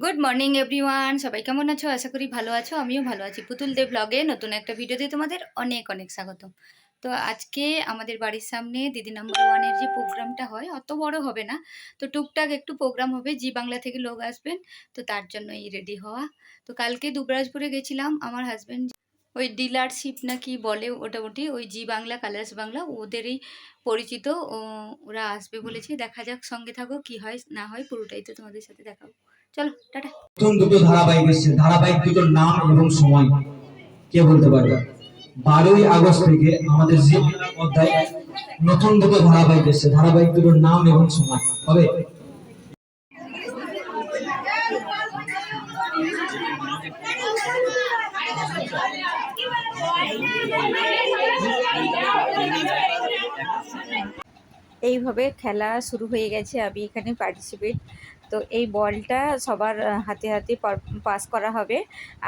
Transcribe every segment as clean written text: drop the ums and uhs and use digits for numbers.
Good morning everyone, সবাই কেমন আছো? আশা করি ভালো আছো। আমিও ভালো আছি। পুতুল দেব ব্লগে নতুন একটা ভিডিওতে তোমাদের অনেক অনেক স্বাগতম। তো আজকে আমাদের বাড়ির সামনে দিদি নাম্বার ওয়ানের যে প্রোগ্রামটা হয়, অত বড় হবে না, তো টুকটাক একটু প্রোগ্রাম হবে। জি বাংলা থেকে লোক আসবেন, তো তার জন্যই রেডি হওয়া। তো কালকে দুবরাজপুরে গেছিলাম। আমার হাজব্যান্ড ওই ডিলারশিপ না কি বলে ওটা ওই জি বাংলা কালার্স বাংলা ওদেরই পরিচিত। ওরা আসবে বলেছে। দেখা যাক, সঙ্গে থাকো, কি হয় না হয় পুরোটাই তো তোমাদের সাথে দেখাবো। চলো টাটা। নতুন দুটো ধারাবাহিক এসেছে। ধারাবাহিক দুটোর নাম এবং সময় কে বলতে পারবে? 12ই আগস্ট থেকে আমাদের জি বাংলার পর্দায় নতুন দুটো ধারাবাহিক এসেছে। ধারাবাহিক দুটোর নাম এবং সময় হবে এইভাবে খেলা শুরু হয়ে গেছে। আমি এখানে পার্টিসিপেট। তো এই বলটা সবার হাতে হাতে পাস করা হবে।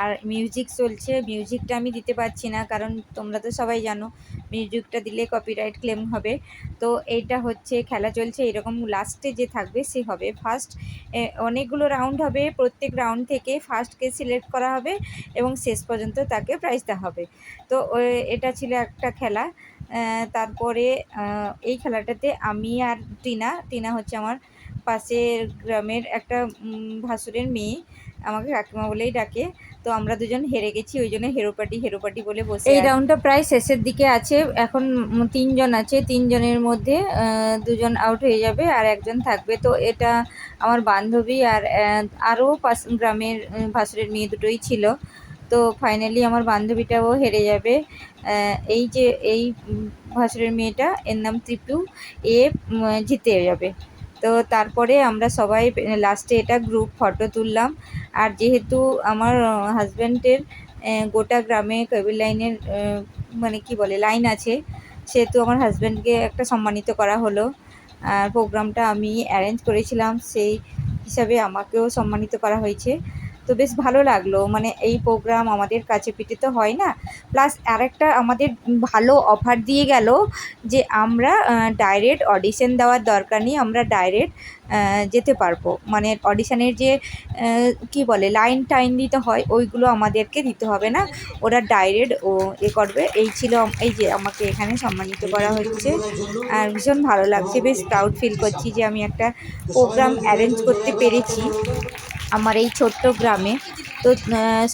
আর মিউজিক চলছে। মিউজিকটা আমি দিতে পারছি না, কারণ তোমরা তো সবাই জানো মিউজিকটা দিলে কপিরাইট ক্লেম হবে। তো এইটা হচ্ছে খেলা চলছে এরকম। লাস্টে যে থাকবে সে হবে ফার্স্ট। অনেকগুলো রাউন্ড হবে, প্রত্যেক রাউন্ড থেকে ফার্স্টকে সিলেক্ট করা হবে এবং শেষ পর্যন্ত তাকে প্রাইজ দেওয়া হবে। তো এটা ছিল একটা খেলা। তারপরে এই খেলাটাতে আমি আর টিনা হচ্ছে আমার পাশের গ্রামের একটা ভাসুরের মেয়ে, আমাকে কাকিমা বলেই ডাকে। তো আমরা দুজন হেরে গেছি, ওই জন্য হেরোপাটি বলে বসে। এই রাউন্ডটা প্রায় শেষের দিকে আছে। এখন 3 জন আছে, 3 জনের মধ্যে 2জন আউট হয়ে যাবে আর একজন থাকবে। তো এটা আমার বান্ধবী আর আরও গ্রামের ভাসুরের মেয়ে দুটোই ছিল। তো ফাইনালি আমার বান্ধবীটাও হেরে যাবে। এই যে এই ভাসুরের মেয়েটা, এর নাম ত্রিপু, এ জিতে যাবে। তো তারপরে আমরা সবাই লাস্টে এটা গ্রুপ ফটো তুললাম। আর যেহেতু আমার হাজব্যান্ডের গোটা গ্রামে কেবল লাইনের মানে কি বলে লাইন আছে, সেহেতু আমার হাজব্যান্ডকে একটা সম্মানিত করা হলো। আর প্রোগ্রামটা আমি অ্যারেঞ্জ করেছিলাম, সেই হিসাবে আমাকেও সম্মানিত করা হয়েছে। তো বেশ ভালো লাগলো। মানে এই প্রোগ্রাম আমাদের কাছে পিঠে তো হয় না। প্লাস আরেকটা আমাদের ভালো অফার দিয়ে গেল যে আমরা ডাইরেক্ট অডিশন দেওয়ার দরকার নেই, আমরা ডাইরেক্ট যেতে পারবো। মানে অডিশনের যে কি বলে লাইন টাইন দিতে হয়, ওইগুলো আমাদেরকে দিতে হবে না, ওরা ডাইরেক্ট করবে। এই ছিল, এই যে আমাকে এখানে সম্মানিত করা হচ্ছে। আর ভীষণ ভালো লাগছে, বেশ প্রাউড ফিল করছি যে আমি একটা প্রোগ্রাম অ্যারেঞ্জ করতে পেরেছি আমার এই ছোট্ট গ্রামে। তো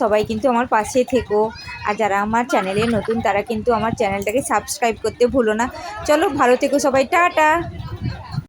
সবাই কিন্তু আমার পাশে থেকো। আর যারা আমার চ্যানেলে নতুন তারা কিন্তু আমার চ্যানেলটাকে সাবস্ক্রাইব করতে ভুলো না। চলো ভালো থেকো সবাই, টাটা।